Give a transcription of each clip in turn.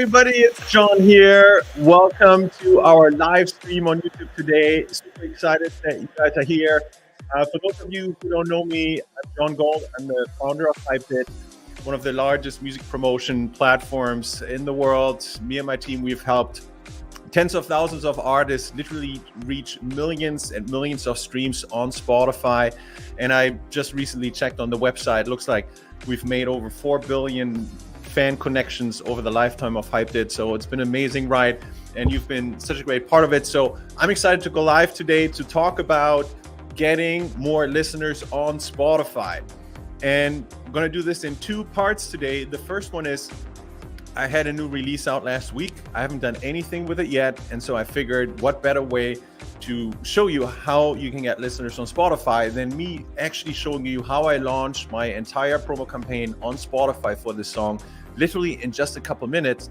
everybody, it's John here. Welcome to our live stream on YouTube today. Super excited that you guys are here. For those of you who don't know me, I'm John Gold. I'm the founder of HypeIt, one of the largest music promotion platforms in the world. Me and my team, we've helped tens of thousands of artists literally reach millions and millions of streams on Spotify. And I just recently checked on the website. It looks like we've made over 4 billion fan connections over the lifetime of HypeIt. So it's been an amazing ride and you've been such a great part of it. So I'm excited to go live today to talk about getting more listeners on Spotify. And I'm going to do this in 2 parts today. The first one is I had a new release out last week. I haven't done anything with it yet. And so I figured what better way to show you how you can get listeners on Spotify than me actually showing you how I launched my entire promo campaign on Spotify for this song, literally in just a couple minutes.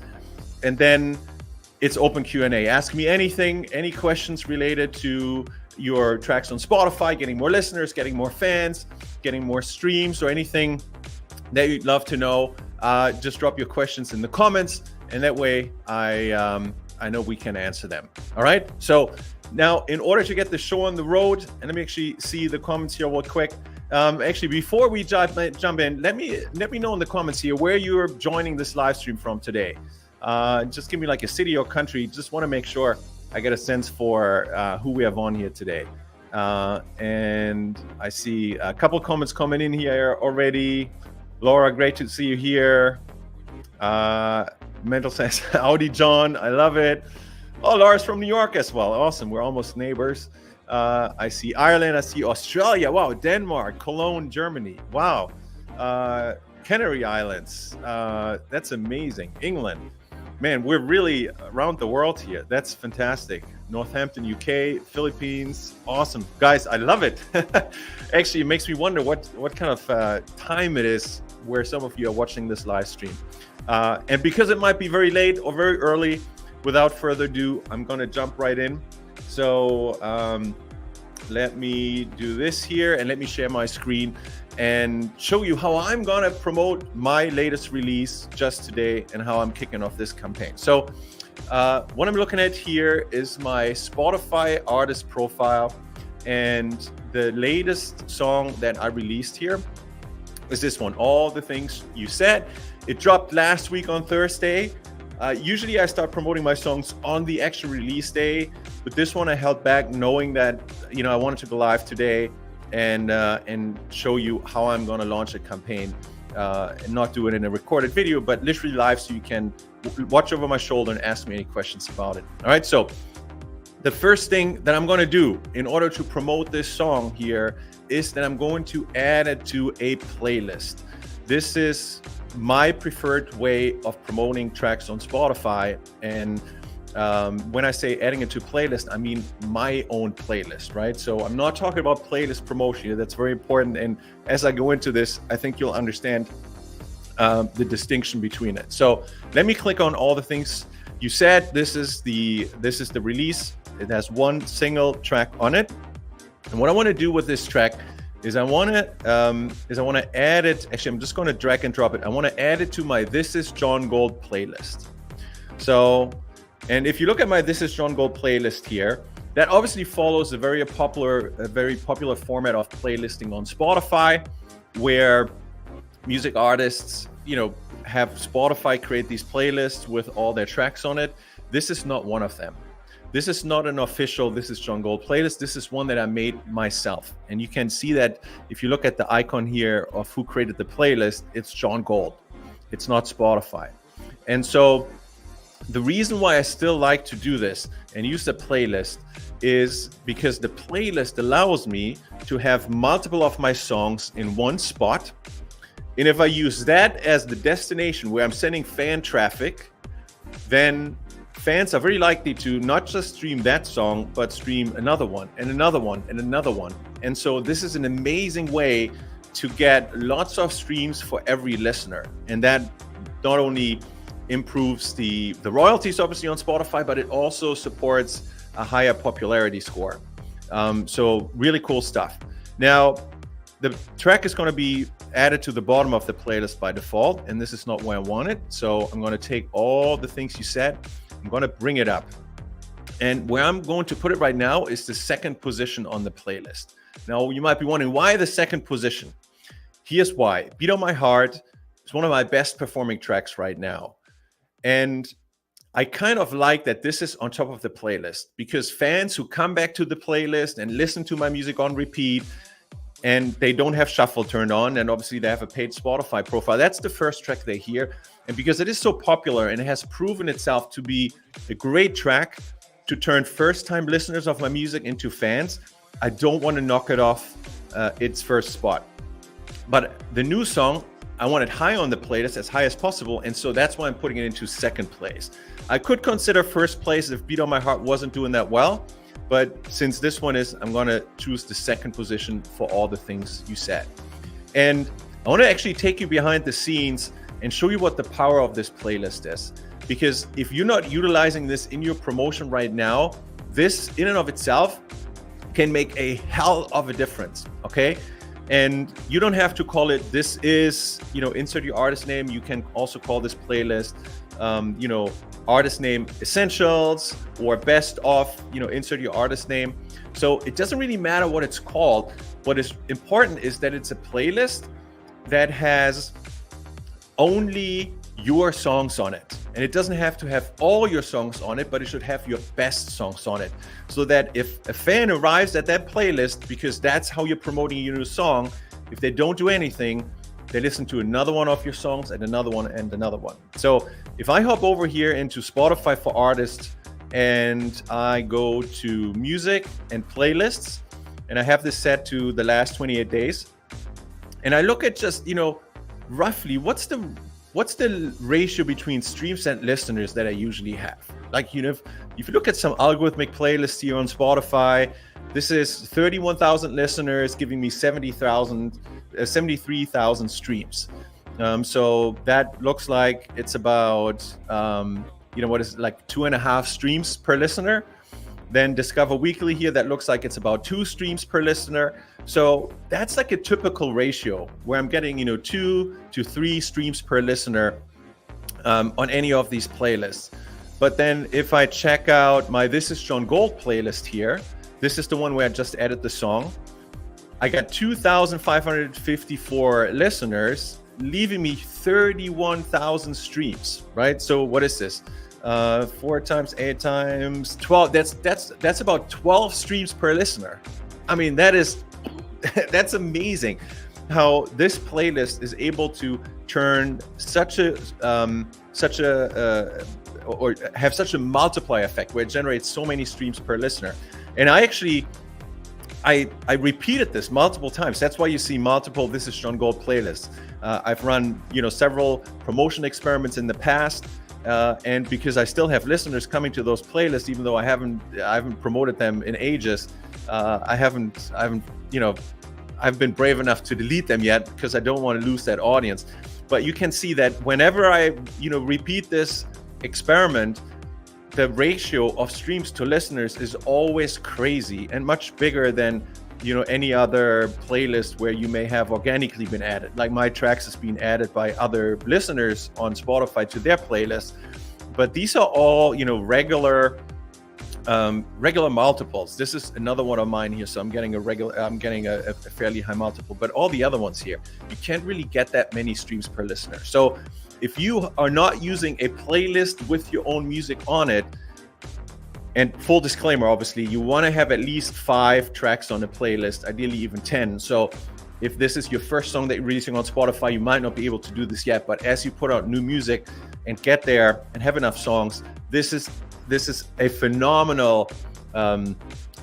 And then it's open Q&A. Ask me anything, any questions related to your tracks on Spotify, getting more listeners, getting more fans, getting more streams, or anything that you'd love to know. Just drop your questions in the comments, and that way I know we can answer them. All right. So now, in order to get the show on the road, and let me actually see the comments here real quick. Actually, before we jump in, let me know in the comments here where you're joining this live stream from today. Just give me like a city or country. Just want to make sure I get a sense for who we have on here today. And I see a couple comments coming in here already. Laura, great to see you here. Mental says, howdy, John. I love it. Oh, Laura's from New York as well. Awesome. We're almost neighbors. I see Ireland. I see Australia. Wow. Denmark, Cologne, Germany. Wow. Canary Islands. That's amazing. England. Man, we're really around the world here. That's fantastic. Northampton, UK, Philippines. Awesome. Guys, I love it. Actually, it makes me wonder what kind of time it is where some of you are watching this live stream. And because it might be very late or very early, without further ado, I'm going to jump right in. So let me do this here and let me share my screen and show you how I'm going to promote my latest release just today and how I'm kicking off this campaign. So what I'm looking at here is my Spotify artist profile, and the latest song that I released here is this one, All the Things You Said. It dropped last week on Thursday. Usually I start promoting my songs on the actual release day, but this one I held back knowing that, you know, I wanted to go live today and show you how I'm going to launch a campaign and not do it in a recorded video, but literally live so you can watch over my shoulder and ask me any questions about it. All right. So the first thing that I'm going to do in order to promote this song here is that I'm going to add it to a playlist. This is my preferred way of promoting tracks on Spotify. And when I say adding it to playlist, I mean my own playlist, right? So I'm not talking about playlist promotion. That's very important. And as I go into this, I think you'll understand the distinction between it. So let me click on All the Things You Said. This is the release. It has one single track on it. And what I want to do with this track is I want to add it. Actually, I'm just going to drag and drop it. I want to add it to my This Is John Gold playlist. So, and if you look at my This Is John Gold playlist here, that obviously follows a very popular format of playlisting on Spotify, where music artists, you know, have Spotify create these playlists with all their tracks on it. This is not one of them. This is not an official This Is John Gold playlist. This is one that I made myself. And you can see that if you look at the icon here of who created the playlist, it's John Gold. It's not Spotify. And so the reason why I still like to do this and use the playlist is because the playlist allows me to have multiple of my songs in one spot. And if I use that as the destination where I'm sending fan traffic, then fans are very likely to not just stream that song, but stream another one and another one and another one. And so this is an amazing way to get lots of streams for every listener. And that not only improves the royalties obviously on Spotify, but it also supports a higher popularity score. So really cool stuff. Now, the track is going to be added to the bottom of the playlist by default, and this is not where I want it. So I'm going to take all the things you said, I'm going to bring it up. And where I'm going to put it right now is the second position on the playlist. Now, you might be wondering, why the second position? Here's why. Beat on My Heart is one of my best performing tracks right now. And I kind of like that this is on top of the playlist, because fans who come back to the playlist and listen to my music on repeat, and they don't have shuffle turned on, and obviously they have a paid Spotify profile, that's the first track they hear. And because it is so popular and it has proven itself to be a great track to turn first-time listeners of my music into fans, I don't want to knock it off its first spot. But the new song, I want it high on the playlist, as high as possible, and so that's why I'm putting it into second place. I could consider first place if Beat on My Heart wasn't doing that well, but since this one is, I'm going to choose the second position for all the things you said. And I want to actually take you behind the scenes and show you what the power of this playlist is. Because if you're not utilizing this in your promotion right now, this in and of itself can make a hell of a difference, okay? And you don't have to call it, this is, insert your artist name. You can also call this playlist, artist name essentials, or best of, insert your artist name. So it doesn't really matter what it's called. What is important is that it's a playlist that has only your songs on it. And it doesn't have to have all your songs on it, but it should have your best songs on it. So that if a fan arrives at that playlist, because that's how you're promoting your new song, if they don't do anything, they listen to another one of your songs and another one and another one. So if I hop over here into Spotify for Artists and I go to music and playlists, and I have this set to the last 28 days, and I look at just, roughly what's the ratio between streams and listeners that I usually have? Like, if you look at some algorithmic playlists here on Spotify, this is 31,000 listeners giving me 73,000 streams. So that looks like it's about, what is it, like 2.5 streams per listener. Then Discover Weekly here, that looks like it's about 2 streams per listener. So that's like a typical ratio where I'm getting, 2 to 3 streams per listener on any of these playlists. But then if I check out my This Is John Gold playlist here, this is the one where I just added the song. I got 2,554 listeners, leaving me 31,000 streams, right? So what is this? 4 times 8 times 12. That's about 12 streams per listener. I mean, that's amazing how this playlist is able to turn or have such a multiplier effect where it generates so many streams per listener. And I repeated this multiple times. That's why you see multiple This Is John Gold playlists. I've run, several promotion experiments in the past. And because I still have listeners coming to those playlists, even though I haven't promoted them in ages, I've been brave enough to delete them yet because I don't want to lose that audience. But you can see that whenever I, repeat this experiment, the ratio of streams to listeners is always crazy and much bigger than, any other playlist where you may have organically been added. Like my tracks has been added by other listeners on Spotify to their playlist. But these are all, regular multiples. This is another one of mine here. So I'm getting a fairly high multiple, but all the other ones here, you can't really get that many streams per listener. So if you are not using a playlist with your own music on it, and full disclaimer, obviously, you want to have at least 5 tracks on the playlist, ideally even 10. So if this is your first song that you're releasing on Spotify, you might not be able to do this yet. But as you put out new music and get there and have enough songs, this is a phenomenal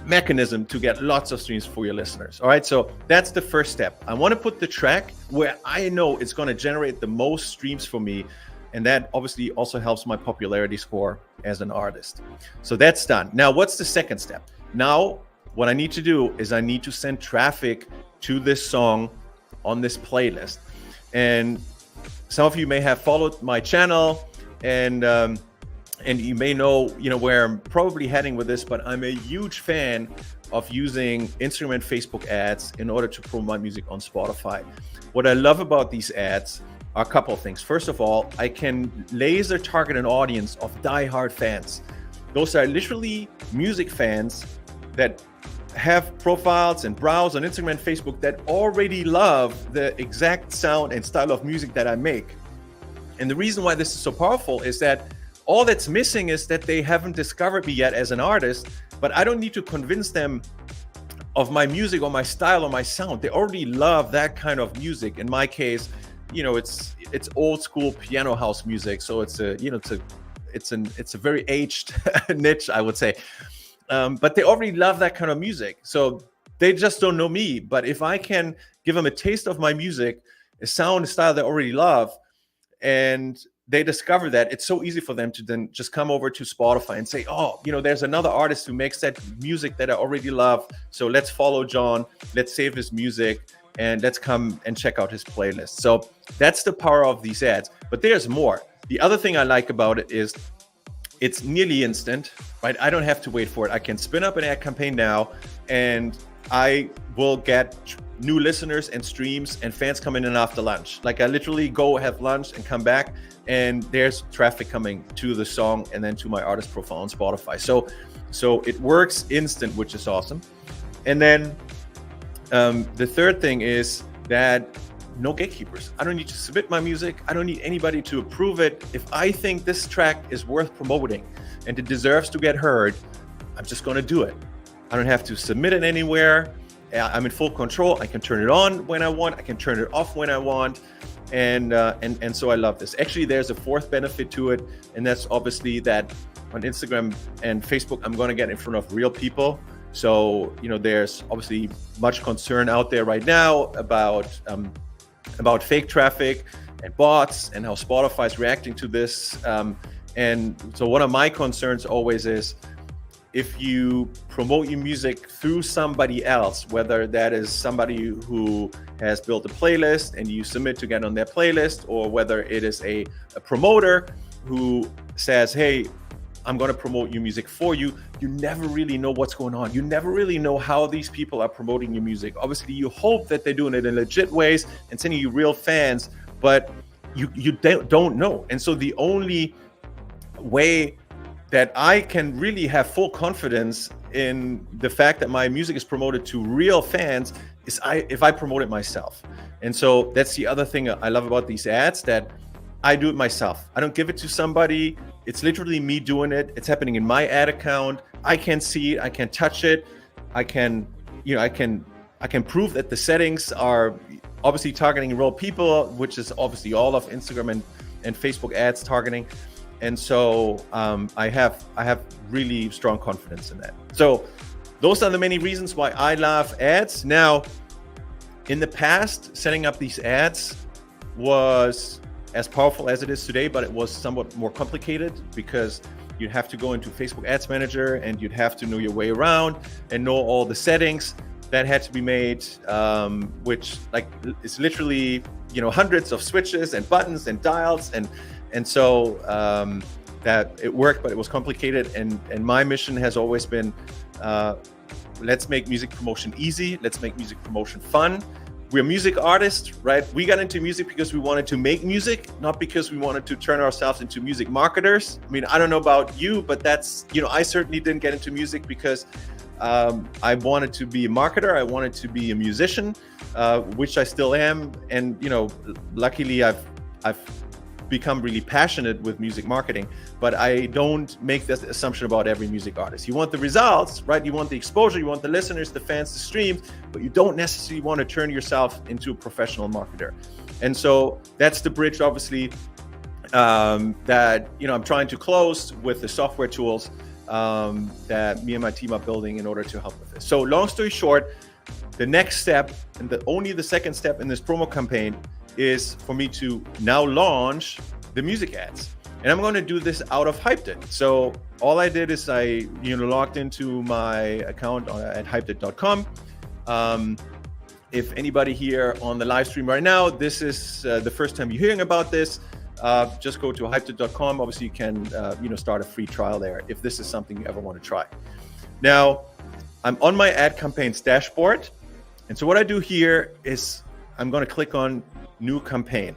mechanism to get lots of streams for your listeners. All right, so that's the first step. I want to put the track where I know it's going to generate the most streams for me. And that obviously also helps my popularity score as an artist. So that's done. Now, what's the second step? Now, what I need to do is I need to send traffic to this song on this playlist. And some of you may have followed my channel and you may know, where I'm probably heading with this, but I'm a huge fan of using Instagram and Facebook ads in order to promote my music on Spotify. What I love about these ads are a couple of things. First of all, I can laser target an audience of diehard fans. Those are literally music fans that have profiles and browse on Instagram and Facebook that already love the exact sound and style of music that I make. And the reason why this is so powerful is that all that's missing is that they haven't discovered me yet as an artist, but I don't need to convince them of my music or my style or my sound. They already love that kind of music. In my case, it's old school piano house music. So it's a very aged niche, I would say. But they already love that kind of music. So they just don't know me. But if I can give them a taste of my music, a sound, a style they already love, and they discover that, it's so easy for them to then just come over to Spotify and say, oh, there's another artist who makes that music that I already love. So let's follow John, let's save his music, and let's come and check out his playlist. So that's the power of these ads. But there's more. The other thing I like about it is it's nearly instant, right? I don't have to wait for it. I can spin up an ad campaign now, and I will get new listeners and streams and fans coming in after lunch. Like, I literally go have lunch and come back, and there's traffic coming to the song and then to my artist profile on Spotify. So it works instant, which is awesome. And then the third thing is that no gatekeepers. I don't need to submit my music. I don't need anybody to approve it. If I think this track is worth promoting and it deserves to get heard, I'm just going to do it. I don't have to submit it anywhere. I'm in full control. I can turn it on when I want. I can turn it off when I want. And so I love this. Actually, there's a fourth benefit to it, and that's obviously that on Instagram and Facebook, I'm going to get in front of real people. So, there's obviously much concern out there right now about fake traffic and bots and how Spotify is reacting to this. And so one of my concerns always is, if you promote your music through somebody else, whether that is somebody who has built a playlist and you submit to get on their playlist, or whether it is a promoter who says, hey, I'm going to promote your music for you, you never really know what's going on. You never really know how these people are promoting your music. Obviously, you hope that they're doing it in legit ways and sending you real fans, but you don't know. And so the only way that I can really have full confidence in the fact that my music is promoted to real fans is if I promote it myself. And so that's the other thing I love about these ads, that I do it myself. I don't give it to somebody. It's literally me doing it. It's happening in my ad account. I can see it. I can touch it. I can prove that the settings are obviously targeting real people, which is obviously all of Instagram and Facebook ads targeting. And so I have really strong confidence in that. So those are the many reasons why I love ads. Now, in the past, setting up these ads was as powerful as it is today, but it was somewhat more complicated because you'd have to go into Facebook Ads Manager and you'd have to know your way around and know all the settings that had to be made, which is literally hundreds of switches and buttons and dials and so that it worked, but it was complicated. And my mission has always been, let's make music promotion easy. Let's make music promotion fun. We're music artists, right? We got into music because we wanted to make music, not because we wanted to turn ourselves into music marketers. I mean, I don't know about you, but that's, I certainly didn't get into music because I wanted to be a marketer. I wanted to be a musician, which I still am. And, luckily I've become really passionate with music marketing, but I don't make that assumption about every music artist. You want the results, right? You want the exposure, you want the listeners, the fans, the streams, but you don't necessarily want to turn yourself into a professional marketer. And so that's the bridge, obviously, that, I'm trying to close with the software tools that me and my team are building in order to help with this. So long story short, the next step, and only the second step in this promo campaign, is for me to now launch the music ads. And I'm going to do this out of Hyped. So all I did is I logged into my account at hyped.com. If anybody here on the live stream right now, this is the first time you're hearing about this, just go to hyped.com. Obviously, you can start a free trial there if this is something you ever want to try. Now, I'm on my ad campaigns dashboard. And so what I do here is I'm going to click on new campaign.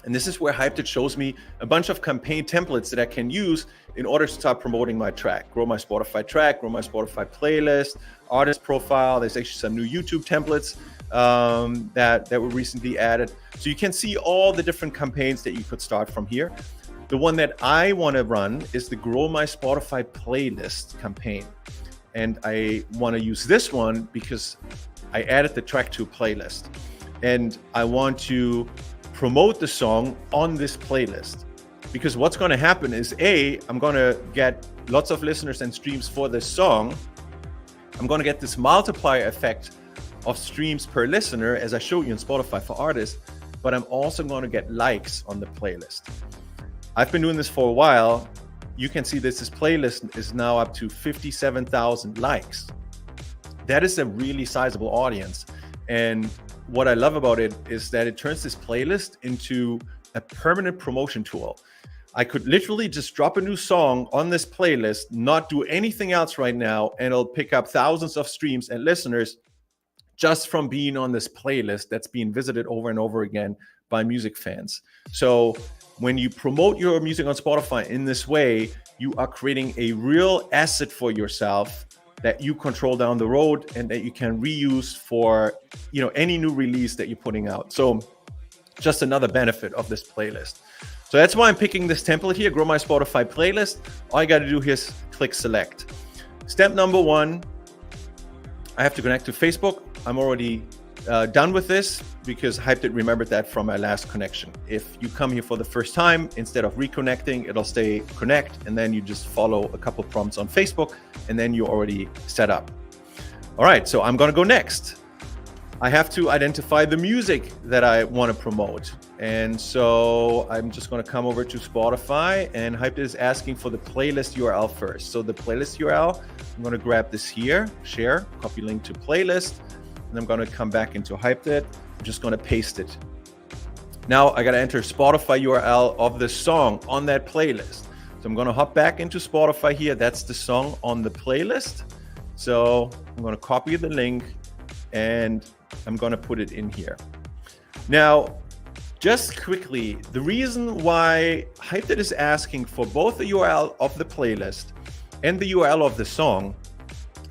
And this is where Hyped shows me a bunch of campaign templates that I can use in order to start promoting my track, grow my Spotify track, grow my Spotify playlist, artist profile. There's actually some new YouTube templates that were recently added. So you can see all the different campaigns that you could start from here. The one that I want to run is the Grow My Spotify Playlist campaign. And I want to use this one because I added the track to a playlist. And I want to promote the song on this playlist. Because what's going to happen is I'm going to get lots of listeners and streams for this song. I'm going to get this multiplier effect of streams per listener, as I showed you in Spotify for Artists, but I'm also going to get likes on the playlist. I've been doing this for a while. You can see this playlist is now up to 57,000 likes. That is a really sizable audience. And what I love about it is that it turns this playlist into a permanent promotion tool. I could literally just drop a new song on this playlist, not do anything else right now, and it'll pick up thousands of streams and listeners just from being on this playlist that's being visited over and over again by music fans. So when you promote your music on Spotify in this way, you are creating a real asset for yourself that you control down the road and that you can reuse for, any new release that you're putting out. So just another benefit of this playlist. So that's why I'm picking this template here, Grow My Spotify Playlist. All I got to do here is click select. Step number 1, I have to connect to Facebook. I'm already done with this because Hyped remembered that from my last connection. If you come here for the first time, instead of reconnecting, it'll stay connect, and then you just follow a couple prompts on Facebook, and then you're already set up. All right, so I'm gonna go next. I have to identify the music that I want to promote. And so I'm just going to come over to Spotify, and Hyped is asking for the playlist URL first. So the playlist URL, I'm going to grab this here, share, copy link to playlist, and I'm going to come back into Hyped. I'm just going to paste it. Now I got to enter Spotify URL of the song on that playlist. So I'm going to hop back into Spotify here. That's the song on the playlist. So I'm going to copy the link and I'm going to put it in here. Now, just quickly, the reason why Hyped is asking for both the URL of the playlist and the URL of the song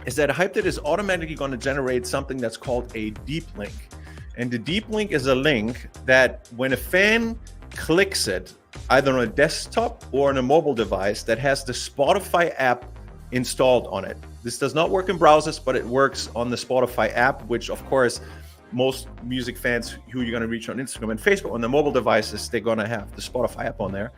is that Hyped is automatically going to generate something that's called a deep link. And the deep link is a link that when a fan clicks it, either on a desktop or on a mobile device that has the Spotify app installed on it. This does not work in browsers, but it works on the Spotify app, which of course, most music fans who you're going to reach on Instagram and Facebook on the mobile devices, they're going to have the Spotify app on there.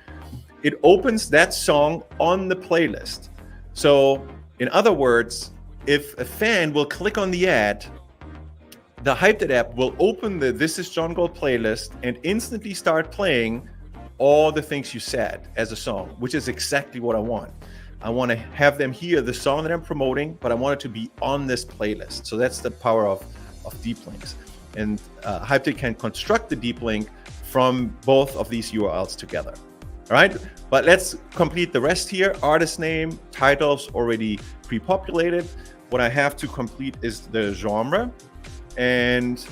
It opens that song on the playlist. So in other words, if a fan will click on the ad, the Hyped app will open the This Is John Gold playlist and instantly start playing all the things you said as a song, which is exactly what I want. I want to have them hear the song that I'm promoting, but I want it to be on this playlist. So that's the power of deep links. And Hyped can construct the deep link from both of these URLs together. All right, but let's complete the rest here. Artist name, titles already pre-populated. What I have to complete is the genre. And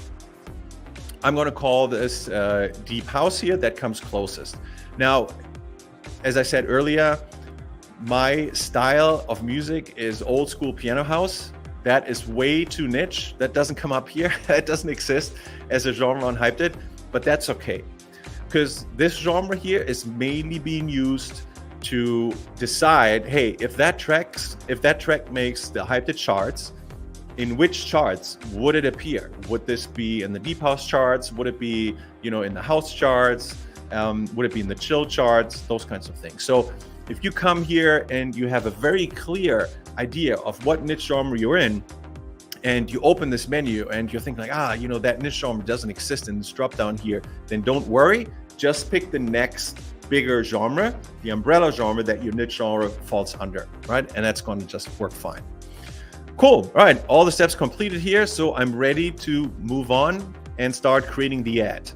I'm going to call this Deep House here. That comes closest. Now, as I said earlier, my style of music is old school piano house. That is way too niche. That doesn't come up here. That doesn't exist as a genre on Hyped, but that's okay. Because this genre here is mainly being used to decide, hey, if that track makes the Hyped charts, in which charts would it appear? Would this be in the deep house charts? Would it be, in the house charts? Would it be in the chill charts? Those kinds of things. So if you come here and you have a very clear idea of what niche genre you're in, and you open this menu and you're thinking like, that niche genre doesn't exist in this drop down here, then don't worry. Just pick the next bigger genre, the umbrella genre that your niche genre falls under, right? And that's going to just work fine. Cool. All right. All the steps completed here. So I'm ready to move on and start creating the ad.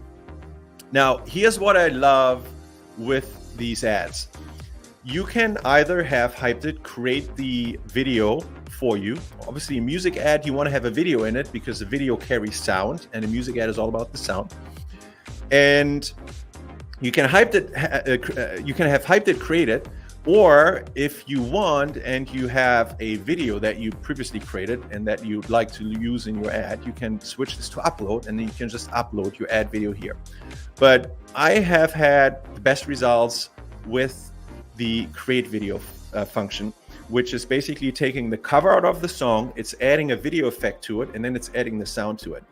Now, here's what I love with these ads. you can either have Hyped create the video for you. Obviously, a music ad, you want to have a video in it because the video carries sound, and a music ad is all about the sound. And you can have Hyped created, or if you want and you have a video that you previously created and that you'd like to use in your ad, you can switch this to upload, and then you can just upload your ad video here. But I have had the best results with the create video function, which is basically taking the cover art of the song, it's adding a video effect to it, and then it's adding the sound to it.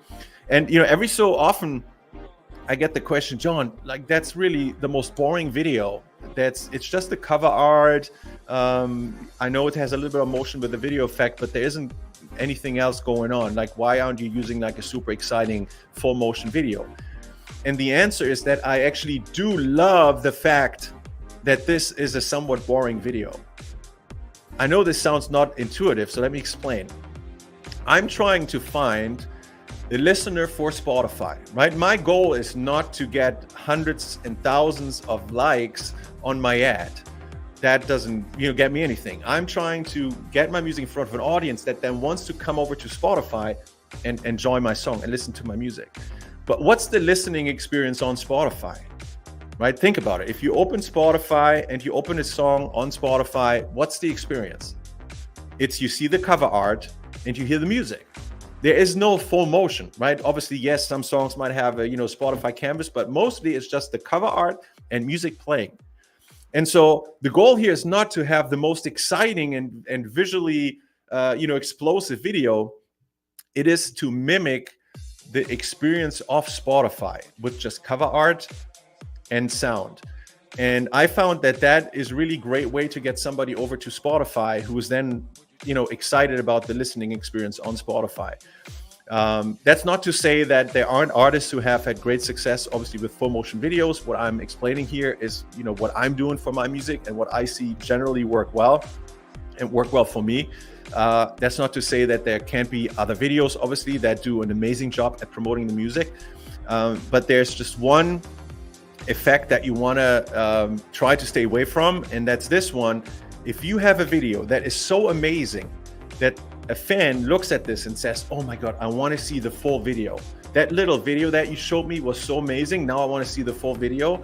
And every so often I get the question, John, like, that's really the most boring video. It's just the cover art. I know it has a little bit of motion with the video effect, but there isn't anything else going on. Like, why aren't you using like a super exciting full motion video? And the answer is that I actually do love the fact that this is a somewhat boring video. I know this sounds not intuitive, so let me explain. I'm trying to find the listener for Spotify, right? My goal is not to get hundreds and thousands of likes on my ad. That doesn't get me anything. I'm trying to get my music in front of an audience that then wants to come over to Spotify and enjoy my song and listen to my music. But what's the listening experience on Spotify? Right? Think about it. If you open Spotify and you open a song on Spotify, what's the experience? It's you see the cover art and you hear the music. There is no full motion, right? Obviously, yes, some songs might have a Spotify canvas, but mostly it's just the cover art and music playing. And so the goal here is not to have the most exciting and visually explosive video. It is to mimic the experience of Spotify with just cover art and sound. And I found that is really great way to get somebody over to Spotify who is then excited about the listening experience on Spotify. That's not to say that there aren't artists who have had great success, obviously, with full motion videos. What I'm explaining here is, what I'm doing for my music and what I see generally work well for me. That's not to say that there can't be other videos, obviously, that do an amazing job at promoting the music. But there's just one effect that you want to try to stay away from, and that's this one. If you have a video that is so amazing that a fan looks at this and says, oh my God, I want to see the full video. That little video that you showed me was so amazing. Now I want to see the full video.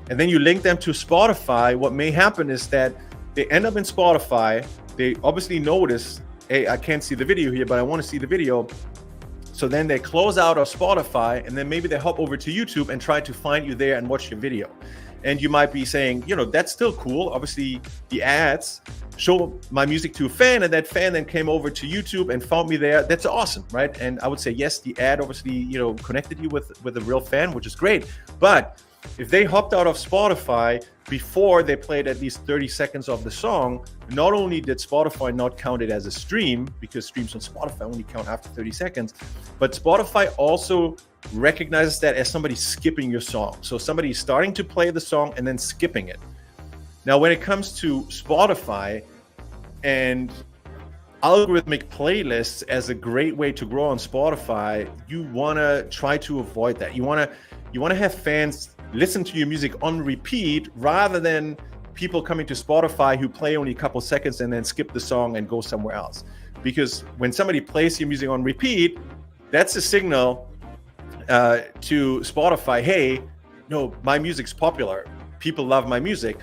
And then you link them to Spotify. What may happen is that they end up in Spotify. They obviously notice, hey, I can't see the video here, but I want to see the video. So then they close out of Spotify, and then maybe they hop over to YouTube and try to find you there and watch your video. And you might be saying, that's still cool. Obviously, the ads show my music to a fan, and that fan then came over to YouTube and found me there. That's awesome, right? And I would say, yes, the ad obviously, connected you with a real fan, which is great. But if they hopped out of Spotify before they played at least 30 seconds of the song, not only did Spotify not count it as a stream, because streams on Spotify only count after 30 seconds, but Spotify also recognizes that as somebody skipping your song. So somebody is starting to play the song and then skipping it. Now, when it comes to Spotify and algorithmic playlists as a great way to grow on Spotify, you want to try to avoid that. You want to have fans listen to your music on repeat rather than people coming to Spotify who play only a couple seconds and then skip the song and go somewhere else. Because when somebody plays your music on repeat, that's a signal to Spotify, hey, no, my music's popular. People love my music.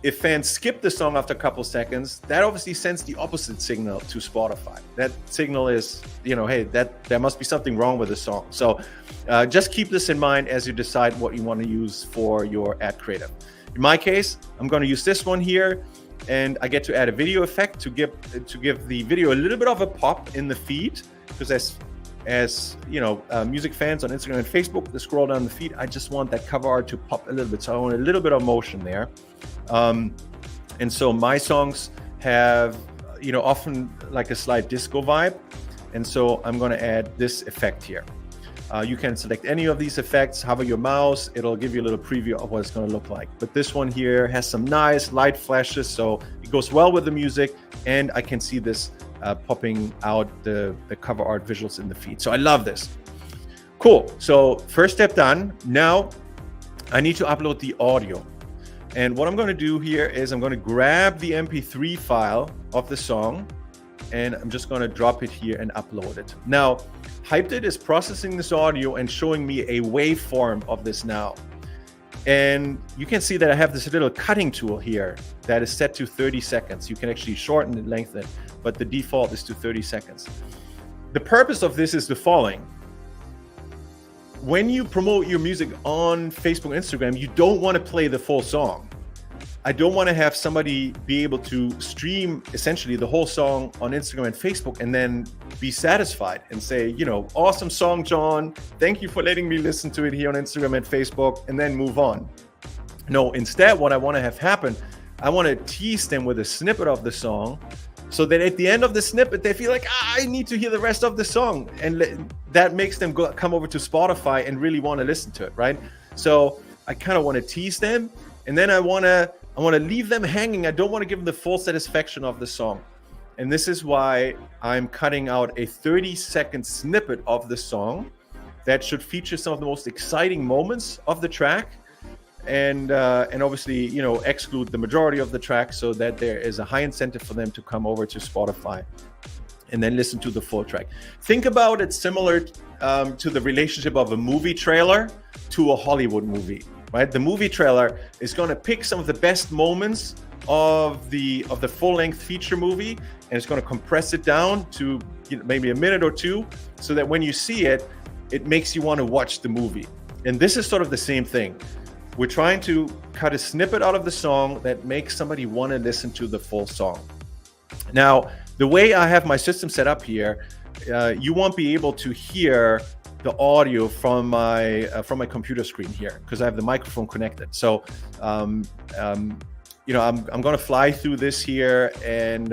If fans skip the song after a couple seconds, that obviously sends the opposite signal to Spotify. That signal is, hey, that there must be something wrong with the song. So just keep this in mind as you decide what you want to use for your ad creative. In my case, I'm going to use this one here, and I get to add a video effect to give the video a little bit of a pop in the feed, because as music fans on Instagram and Facebook, they scroll down the feed, I just want that cover art to pop a little bit. So I want a little bit of motion there. And so my songs have, often like a slight disco vibe. And so I'm going to add this effect here. You can select any of these effects, hover your mouse, it'll give you a little preview of what it's going to look like. But this one here has some nice light flashes, so it goes well with the music, and I can see this popping out the cover art visuals in the feed. So I love this. Cool. So first step done. Now I need to upload the audio. And what I'm going to do here is I'm going to grab the MP3 file of the song, and I'm just going to drop it here and upload it. Now, Hyped is processing this audio and showing me a waveform of this now. And you can see that I have this little cutting tool here that is set to 30 seconds. You can actually shorten and lengthen it, but the default is to 30 seconds. The purpose of this is the following. When you promote your music on Facebook and Instagram, you don't want to play the full song. I don't want to have somebody be able to stream essentially the whole song on Instagram and Facebook and then be satisfied and say, you know, awesome song, John. Thank you for letting me listen to it here on Instagram and Facebook, and then move on. No, instead, what I want to have happen, I want to tease them with a snippet of the song so that at the end of the snippet, they feel like, I need to hear the rest of the song. And that makes them come over to Spotify and really want to listen to it, right? So I kind of want to tease them, and then I want to leave them hanging. I don't want to give them the full satisfaction of the song. And this is why I'm cutting out a 30-second snippet of the song that should feature some of the most exciting moments of the track, and obviously, you know, exclude the majority of the track so that there is a high incentive for them to come over to Spotify and then listen to the full track. Think about it similar to the relationship of a movie trailer to a Hollywood movie. Right? The movie trailer is going to pick some of the best moments of the full-length feature movie, and it's going to compress it down to, you know, maybe a minute or two, so that when you see it, it makes you want to watch the movie. And this is sort of the same thing. We're trying to cut a snippet out of the song that makes somebody want to listen to the full song. Now, the way I have my system set up here, you won't be able to hear the audio from my computer screen here because I have the microphone connected. So, you know, I'm going to fly through this here, and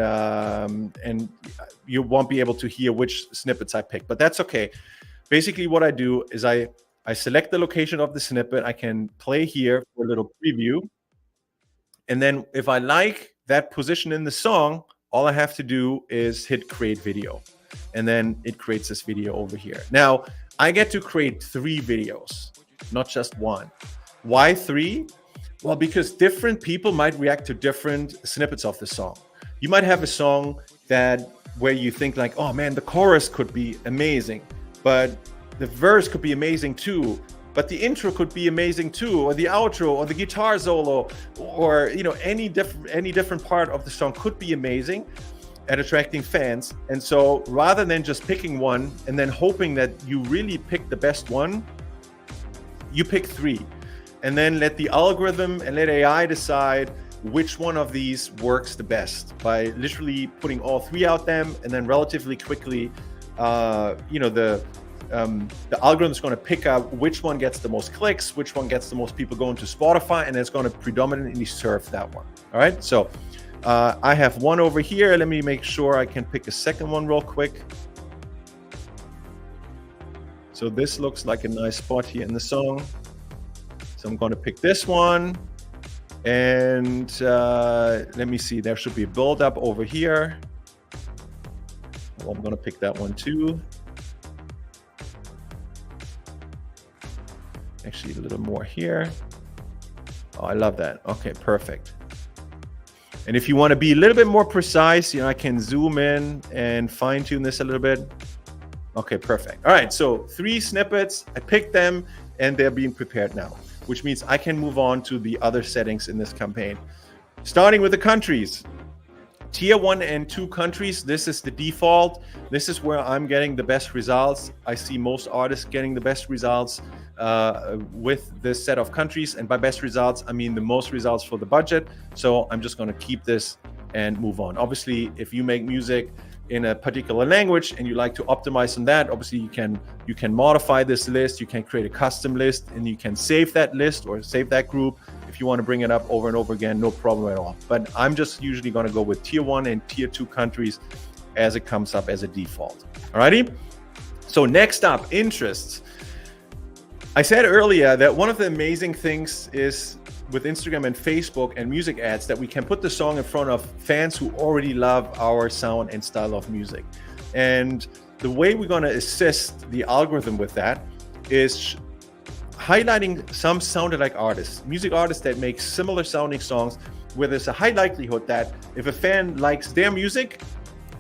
you won't be able to hear which snippets I pick, but that's okay. Basically, what I do is I select the location of the snippet. I can play here for a little preview, and then if I like that position in the song, all I have to do is hit create video, and then it creates this video over here. Now, I get to create 3 videos, not just one. Why 3? Well, because different people might react to different snippets of the song. You might have a song where you think like, oh man, the chorus could be amazing, but the verse could be amazing too, but the intro could be amazing too, or the outro, or the guitar solo, or, you know, any different part of the song could be amazing at attracting fans. And so rather than just picking one and then hoping that you really pick the best one, you pick 3 and then let the algorithm and let AI decide which one of these works the best by literally putting all 3 out them, and then relatively quickly, you know, the algorithm is going to pick out which one gets the most clicks, which one gets the most people going to Spotify, and it's going to predominantly serve that one. All right, so I have one over here. Let me make sure I can pick a second one real quick. So this looks like a nice spot here in the song. So I'm going to pick this one. And let me see, there should be a build up over here. Well, I'm going to pick that one too. Actually, a little more here. Oh, I love that. Okay, perfect. And if you want to be a little bit more precise, you know, I can zoom in and fine tune this a little bit. Okay, perfect. All right, so 3 snippets, I picked them and they're being prepared now, which means I can move on to the other settings in this campaign. Starting with the countries. Tier 1 and 2 countries, this is the default. This is where I'm getting the best results. I see most artists getting the best results with this set of countries. And by best results, I mean the most results for the budget. So I'm just going to keep this and move on. Obviously, if you make music in a particular language and you like to optimize on that, obviously you can modify this list, you can create a custom list, and you can save that list or save that group if you want to bring it up over and over again, no problem at all. But I'm just usually going to go with tier 1 and tier 2 countries as it comes up as a default. Alrighty, so next up, interests. I said earlier that one of the amazing things is with Instagram and Facebook and music ads that we can put the song in front of fans who already love our sound and style of music. And the way we're going to assist the algorithm with that is highlighting some sounded like artists, music artists that make similar sounding songs, where there's a high likelihood that if a fan likes their music,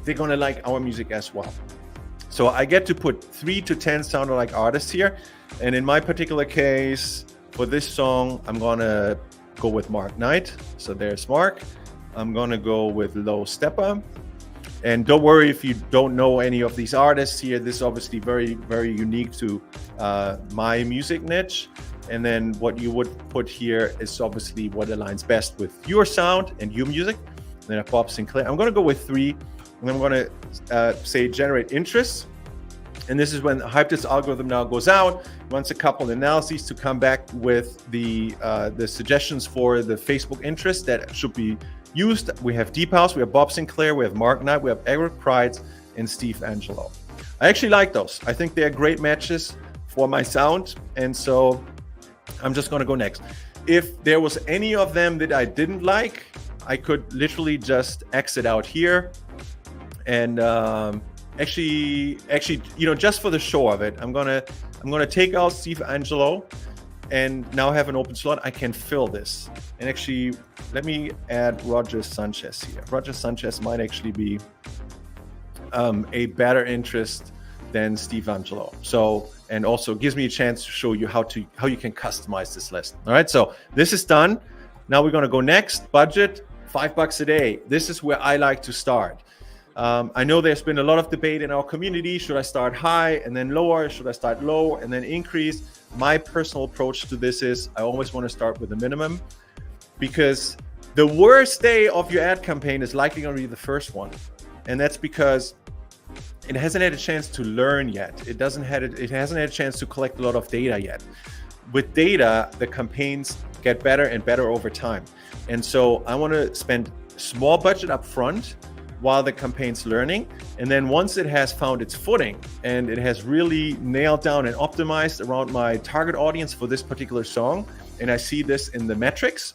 they're gonna like our music as well. So I get to put 3 to 10 sounded like artists here. And in my particular case, for this song, I'm gonna go with Mark Knight. So there's Mark. I'm gonna go with Low Steppa. And don't worry if you don't know any of these artists here. This is obviously very, very unique to my music niche. And then what you would put here is obviously what aligns best with your sound and your music. And then Bob Sinclair. I'm gonna go with 3. And I'm gonna say generate interest. And this is when Hypedit's algorithm now goes out, runs a couple analyses to come back with the suggestions for the Facebook interest that should be used. We have Deep House, we have Bob Sinclair, we have Mark Knight, we have Eric Prydz, and Steve Angello. I actually like those. I think they're great matches for my sound. And so I'm just gonna go next. If there was any of them that I didn't like, I could literally just exit out here. And actually, you know, just for the show of it, I'm gonna take out Steve Angello, and now have an open slot. I can fill this, and actually, let me add Roger Sanchez here. Roger Sanchez might actually be a better interest than Steve Angello. So, and also gives me a chance to show you how you can customize this list. All right, so this is done. Now we're gonna go next. Budget $5 a day. This is where I like to start. I know there's been a lot of debate in our community. Should I start high and then lower? Should I start low and then increase? My personal approach to this is I always want to start with a minimum, because the worst day of your ad campaign is likely going to be the first one. And that's because it hasn't had a chance to learn yet. It hasn't had a chance to collect a lot of data yet. With data, the campaigns get better and better over time. And so I want to spend small budget up front while the campaign's learning. And then once it has found its footing and it has really nailed down and optimized around my target audience for this particular song, and I see this in the metrics,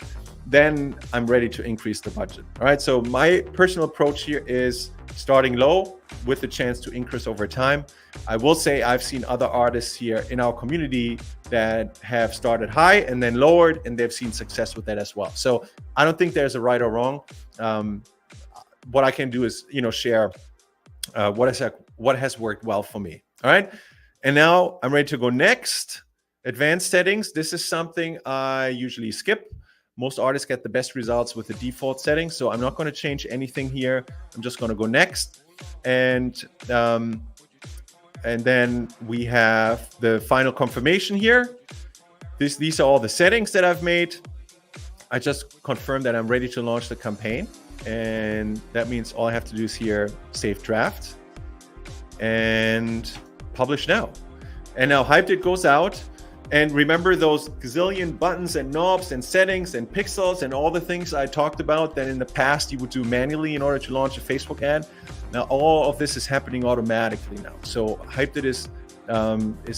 then I'm ready to increase the budget. All right, so my personal approach here is starting low with the chance to increase over time. I will say I've seen other artists here in our community that have started high and then lowered, and they've seen success with that as well. So I don't think there's a right or wrong. What I can do is, you know, share what has worked well for me. All right, and now I'm ready to go next. Advanced settings. This is something I usually skip. Most artists get the best results with the default settings, so I'm not going to change anything here. I'm just going to go next, and then we have the final confirmation here. These are all the settings that I've made. I just confirmed that I'm ready to launch the campaign. And that means all I have to do is here, save draft and publish now. And now Hypedit goes out. And remember those gazillion buttons and knobs and settings and pixels and all the things I talked about that in the past you would do manually in order to launch a Facebook ad. Now all of this is happening automatically now. So Hypedit is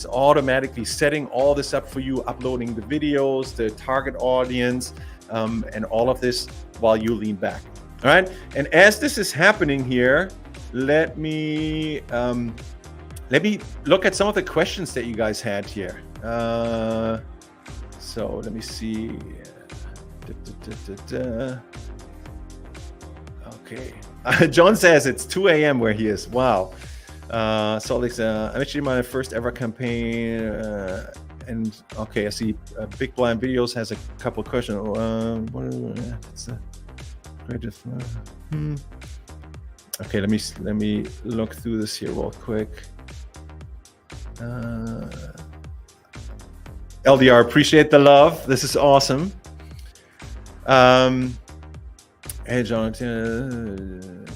automatically setting all this up for you, uploading the videos, the target audience, and all of this while you lean back. All right, and as this is happening here, let me look at some of the questions that you guys had here. So let me see. Okay, John says it's 2 a.m. where he is. Wow. So Alex, I'm actually my first ever campaign. And okay, I see Big Blind Videos has a couple of questions. Okay, let me look through this here real quick. LDR, appreciate the love. This is awesome. Hey, Jonathan.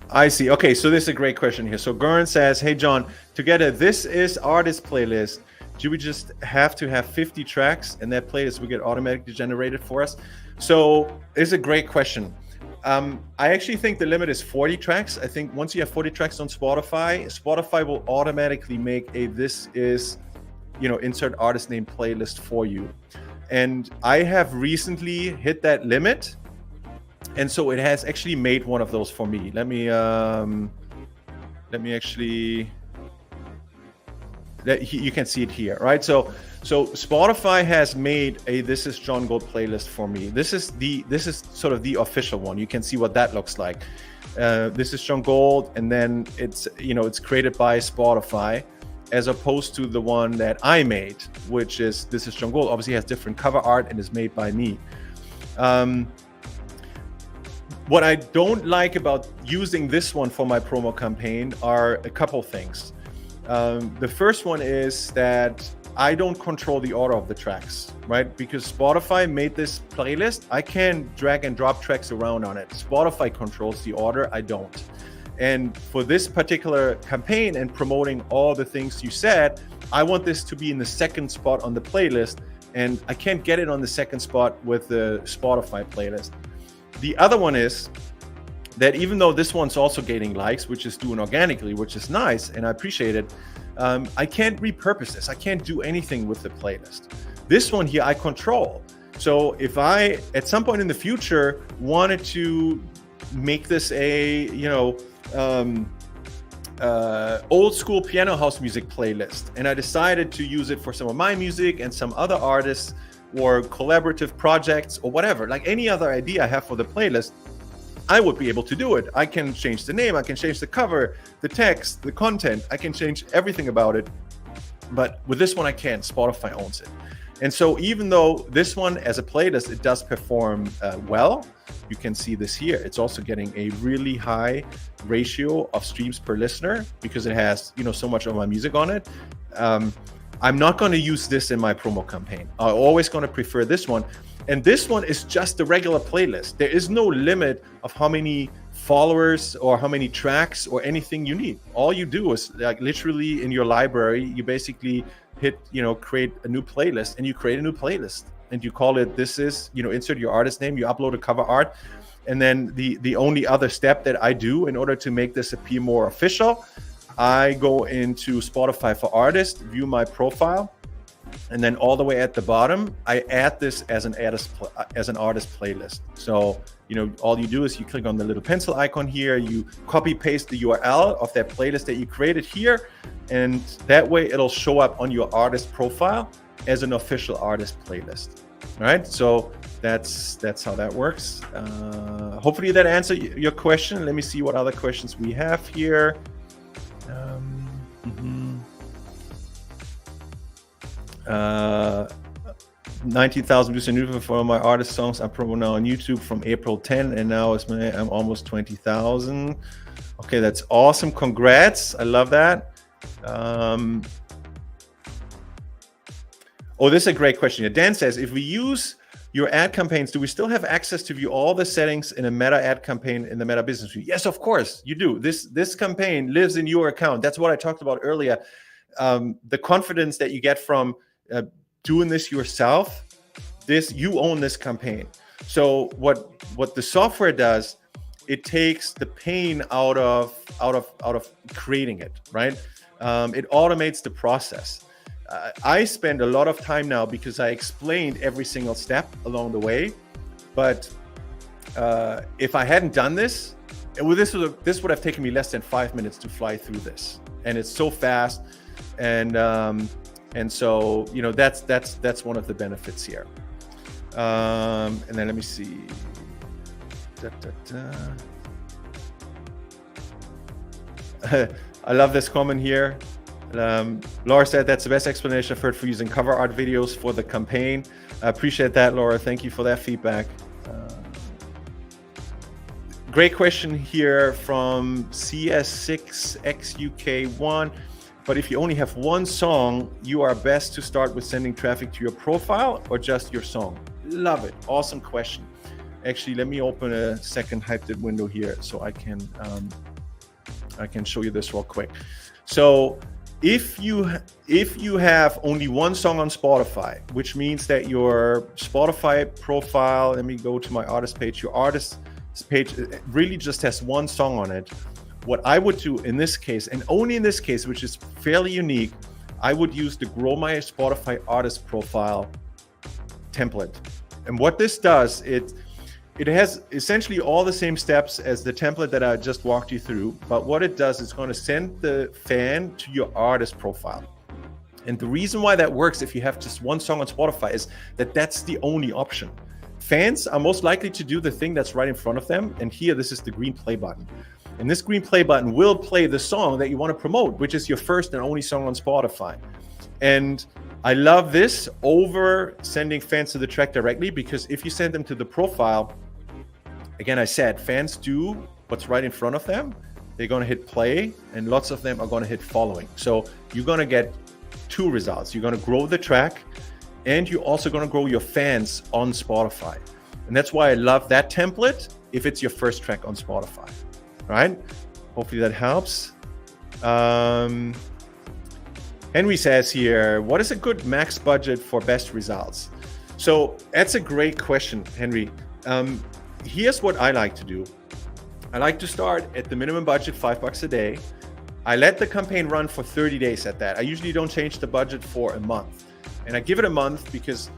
I see. Okay, so this is a great question here. So Gurren says, hey, John, together, this is artist playlist. Do we just have to have 50 tracks and that playlist will get automatically generated for us? So it's a great question. I actually think the limit is 40 tracks. I think once you have 40 tracks on Spotify will automatically make a this is, insert artist name playlist for you. And I have recently hit that limit. And so it has actually made one of those for me. Let me actually You can see it here, right? So Spotify has made a This Is John Gold playlist for me. This is sort of the official one. You can see what that looks like. This is John Gold, and then it's created by Spotify, as opposed to the one that I made, which is This Is John Gold. Obviously has different cover art and is made by me. What I don't like about using this one for my promo campaign are a couple things. The first one is that I don't control the order of the tracks, right? Because Spotify made this playlist. I can drag and drop tracks around on it. Spotify controls the order, I don't. And for this particular campaign and promoting all the things you said, I want this to be in the second spot on the playlist, and I can't get it on the second spot with the Spotify playlist. The other one is that even though this one's also gaining likes, which is doing organically, which is nice, and I appreciate it, I can't repurpose this. I can't do anything with the playlist. This one here, I control. So if I, at some point in the future, wanted to make this a, old school piano house music playlist, and I decided to use it for some of my music and some other artists or collaborative projects or whatever, like any other idea I have for the playlist, I would be able to do it. I can change the name, I can change the cover, the text, the content, I can change everything about it. But with this one, I can't. Spotify owns it. And so even though this one as a playlist, it does perform well, you can see this here. It's also getting a really high ratio of streams per listener because it has, so much of my music on it. I'm not going to use this in my promo campaign. I'm always going to prefer this one. And this one is just a regular playlist. There is no limit of how many followers or how many tracks or anything you need. All you do is like literally in your library, you basically hit, create a new playlist, and you create a new playlist and you call it, this is, insert your artist name, you upload a cover art. And then the only other step that I do in order to make this appear more official, I go into Spotify for Artists, view my profile, and then all the way at the bottom, I add this as an artist playlist. So, all you do is you click on the little pencil icon here, you copy paste the URL of that playlist that you created here, and that way it'll show up on your artist profile as an official artist playlist. All right, so that's how that works. Hopefully that answered your question. Let me see what other questions we have here. 19,000 views on for my artist songs. I'm promo now on YouTube from April 10, and now I'm almost 20,000. Okay, that's awesome. Congrats. I love that. This is a great question here. Dan says, if we use your ad campaigns, do we still have access to view all the settings in a Meta ad campaign in the Meta Business Suite? Yes, of course you do. This campaign lives in your account. That's what I talked about earlier. The confidence that you get from doing this yourself, you own this campaign. So what the software does, it takes the pain out of creating it, right? It automates the process. I spend a lot of time now because I explained every single step along the way. But if I hadn't done this, this would have taken me less than 5 minutes to fly through this, and it's so fast. And so that's one of the benefits here. And then let me see. I love this comment here. Laura said that's the best explanation I've heard for using cover art videos for the campaign. I appreciate that, Laura. Thank you for that feedback. Great question here from CS6XUK1. But if you only have one song, you are best to start with sending traffic to your profile or just your song? Love it. Awesome question. Actually, let me open a second Hyped It window here so I can show you this real quick. So if you have only one song on Spotify, which means that your Spotify profile, let me go to my artist page, your artist page really just has one song on it. What I would do in this case, and only in this case, which is fairly unique, I would use the Grow My Spotify Artist Profile template. And what this does, it has essentially all the same steps as the template that I just walked you through. But what it does, it's going to send the fan to your artist profile. And the reason why that works if you have just one song on Spotify is that that's the only option. Fans are most likely to do the thing that's right in front of them. And here, this is the green play button. And this green play button will play the song that you want to promote, which is your first and only song on Spotify. And I love this over sending fans to the track directly, because if you send them to the profile, again, I said, fans do what's right in front of them. They're going to hit play, and lots of them are going to hit following. So you're going to get two results. You're going to grow the track, and you're also going to grow your fans on Spotify. And that's why I love that template if it's your first track on Spotify, right? Hopefully that helps. Henry says here, what is a good max budget for best results? So that's a great question, Henry. Here's what I like to do. I like to start at the minimum budget, $5 a day. I let the campaign run for 30 days at that. I usually don't change the budget for a month. And I give it a month because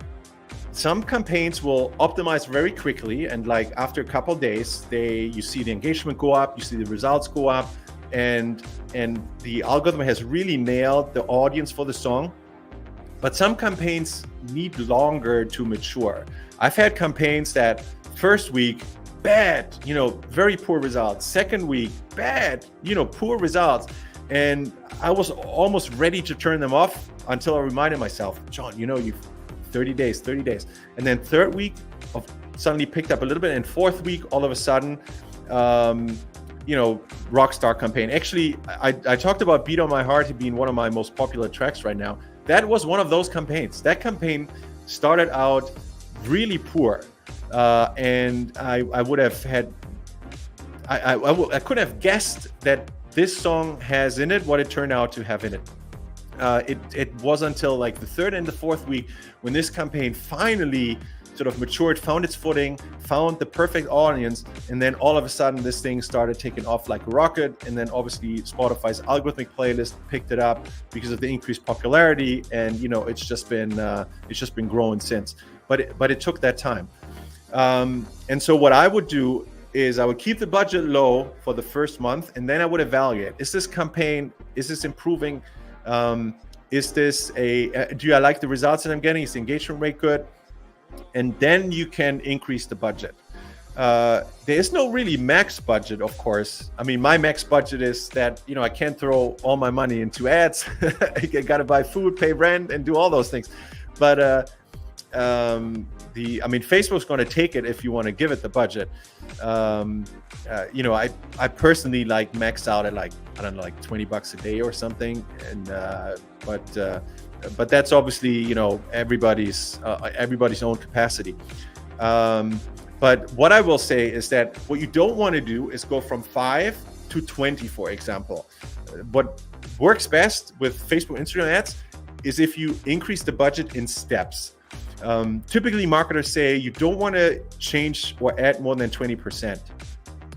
some campaigns will optimize very quickly. And like after a couple of days, you see the engagement go up, you see the results go up, and the algorithm has really nailed the audience for the song. But some campaigns need longer to mature. I've had campaigns that first week, bad, very poor results. Second week, bad, poor results. And I was almost ready to turn them off until I reminded myself, John, you've 30 days. And then third week suddenly picked up a little bit. And fourth week, all of a sudden, Rockstar campaign. Actually, I talked about Beat on My Heart being one of my most popular tracks right now. That was one of those campaigns. That campaign started out really poor. And I would have had, I could have guessed that this song has in it what it turned out to have in it. It was until like the third and the fourth week when this campaign finally sort of matured, found its footing, found the perfect audience, and then all of a sudden this thing started taking off like a rocket. And then obviously Spotify's algorithmic playlist picked it up because of the increased popularity, and it's just been growing since. But it took that time. And so what I would do is I would keep the budget low for the first month, and then I would evaluate: is this campaign, is this improving? Do I like the results that I'm getting? Is the engagement rate good? And then you can increase the budget. There is no really max budget, of course. I mean, my max budget is that, I can't throw all my money into ads. I got to buy food, pay rent, and do all those things. But Facebook's going to take it if you want to give it the budget. I personally like max out at like $20 a day or something. And but that's obviously everybody's own capacity. But what I will say is that what you don't want to do is go from 5 to 20, for example. What works best with Facebook, Instagram ads is if you increase the budget in steps. Typically, marketers say you don't want to change or add more than 20%.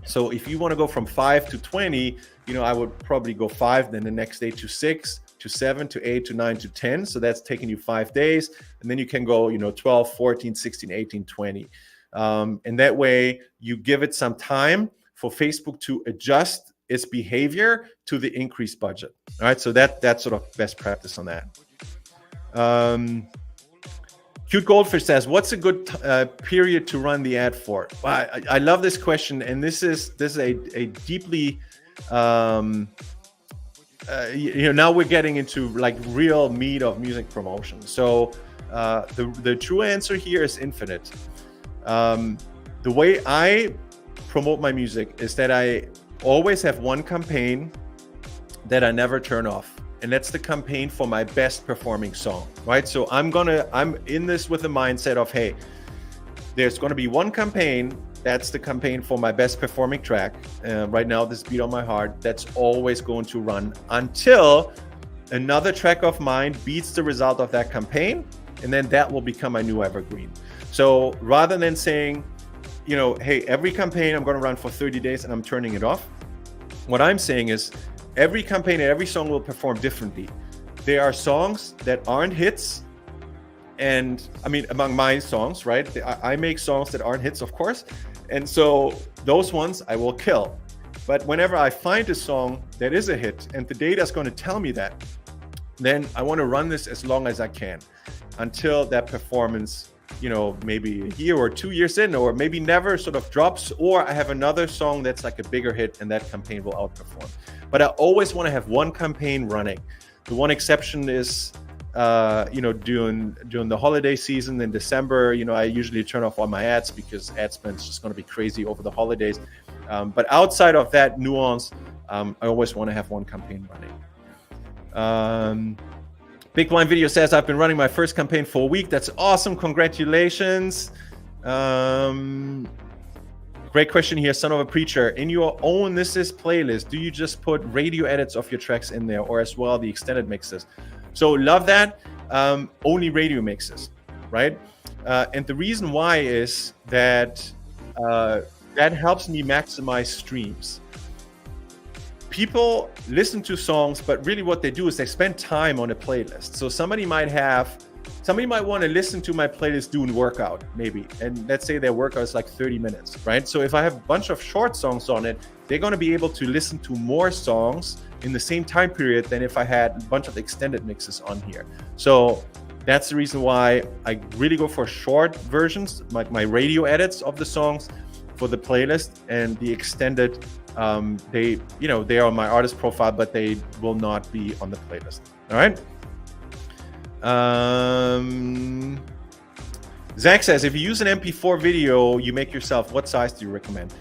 So if you want to go from 5 to 20, I would probably go 5, then the next day to 6, to 7, to 8, to 9, to 10. So that's taking you 5 days. And then you can go, 12, 14, 16, 18, 20. And that way you give it some time for Facebook to adjust its behavior to the increased budget. All right. So that's sort of best practice on that. Cute Goldfish says, what's a good period to run the ad for? Well, I love this question. And this is a deeply, now we're getting into like real meat of music promotion. So the true answer here is infinite. The way I promote my music is that I always have one campaign that I never turn off. And that's the campaign for my best performing song, right? So I'm in this with the mindset of, hey, there's going to be one campaign. That's the campaign for my best performing track. Right now, this Beat on My Heart, that's always going to run until another track of mine beats the result of that campaign. And then that will become my new evergreen. So rather than saying, hey, every campaign I'm going to run for 30 days and I'm turning it off, what I'm saying is every campaign and every song will perform differently. There are songs that aren't hits. And among my songs, right? I make songs that aren't hits, of course. And so those ones I will kill. But whenever I find a song that is a hit and the data is going to tell me that, then I want to run this as long as I can until that performance, maybe a year or 2 years in, or maybe never sort of drops, or I have another song that's like a bigger hit and that campaign will outperform. But I always want to have one campaign running. The one exception is, during the holiday season in December, I usually turn off all my ads because ad spend is just going to be crazy over the holidays. But outside of that nuance, I always want to have one campaign running. Big Blind Video says, I've been running my first campaign for a week. That's awesome. Congratulations. Great question here, Son of a Preacher. In your own This Is playlist, do you just put radio edits of your tracks in there, or as well the extended mixes? So love that. Only radio mixes, right? And the reason why is that that helps me maximize streams. People listen to songs, but really what they do is they spend time on a playlist. So somebody might want to listen to my playlist doing workout, maybe. And let's say their workout is like 30 minutes, right? So if I have a bunch of short songs on it, they're going to be able to listen to more songs in the same time period than if I had a bunch of extended mixes on here. So that's the reason why I really go for short versions, like my radio edits of the songs for the playlist, and the extended, they are on my artist profile, but they will not be on the playlist. All right. Zach says, if you use an MP4 video you make yourself, what size do you recommend?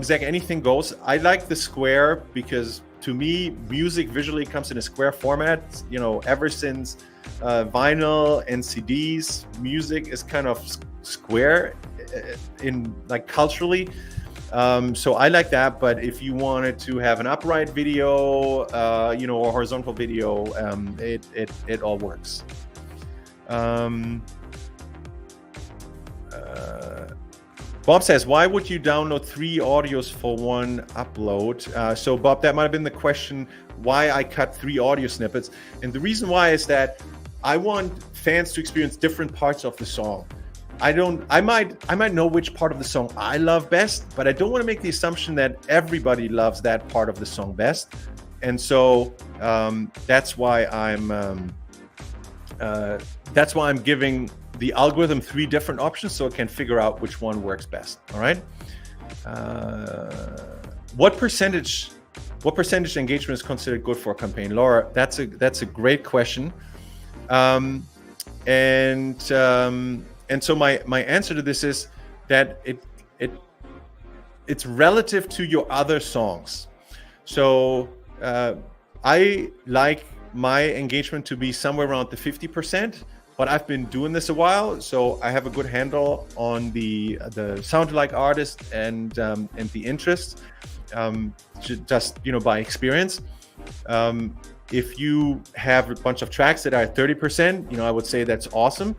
Zach, anything goes. I like the square because to me, music visually comes in a square format. Ever since vinyl and CDs, music is kind of square in like culturally. So I like that. But if you wanted to have an upright video, or horizontal video, it all works. Bob says, why would you download 3 audios for one upload? So Bob, that might have been the question, why I cut 3 audio snippets. And the reason why is that I want fans to experience different parts of the song. I might know which part of the song I love best, but I don't want to make the assumption that everybody loves that part of the song best. And so that's why I'm giving the algorithm 3 different options so it can figure out which one works best. All right. What percentage engagement is considered good for a campaign? Laura, that's a great question. And so my answer to this is that it's relative to your other songs. So I like my engagement to be somewhere around the 50%, but I've been doing this a while, so I have a good handle on the sound-alike artist and the interest, just by experience. If you have a bunch of tracks that are at 30%, I would say that's awesome.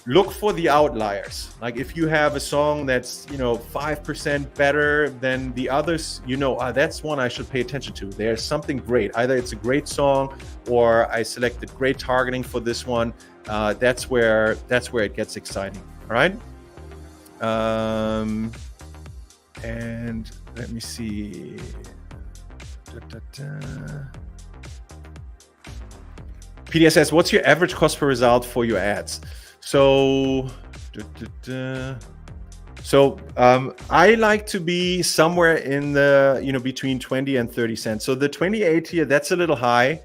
Look for the outliers. Like if you have a song that's 5% better than the others, that's one I should pay attention to. There's something great. Either it's a great song, or I selected great targeting for this one. That's where it gets exciting. All right. And let me see. PDS says, what's your average cost per result for your ads? So, I like to be somewhere in the, between 20 and 30 cents. So the 28 here, that's a little high.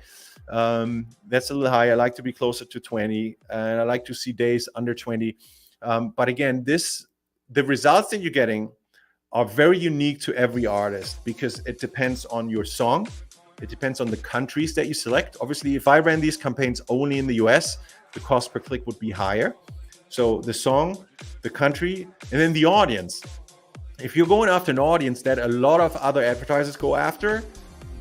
I like to be closer to 20, and I like to see days under 20. But again, the results that you're getting are very unique to every artist because it depends on your song. It depends on the countries that you select. Obviously, if I ran these campaigns only in the US, the cost per click would be higher. So the song, the country, and then the audience. If you're going after an audience that a lot of other advertisers go after,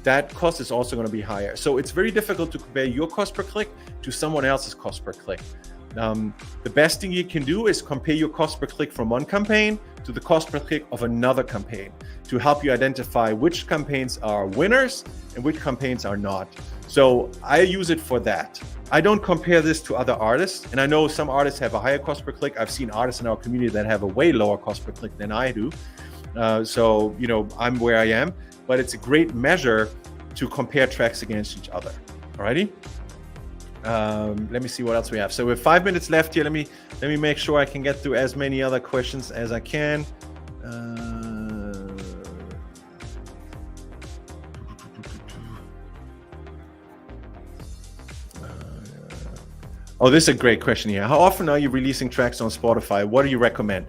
that cost is also going to be higher. So it's very difficult to compare your cost per click to someone else's cost per click. The best thing you can do is compare your cost per click from one campaign to the cost per click of another campaign to help you identify which campaigns are winners and which campaigns are not. So I use it for that. I don't compare this to other artists. And I know some artists have a higher cost per click. I've seen artists in our community that have a way lower cost per click than I do. So, I'm where I am. But it's a great measure to compare tracks against each other. Alrighty? Let me see what else we have. So we have 5 minutes left here. Let me make sure I can get through as many other questions as I can. Oh, this is a great question here. How often are you releasing tracks on Spotify? What do you recommend?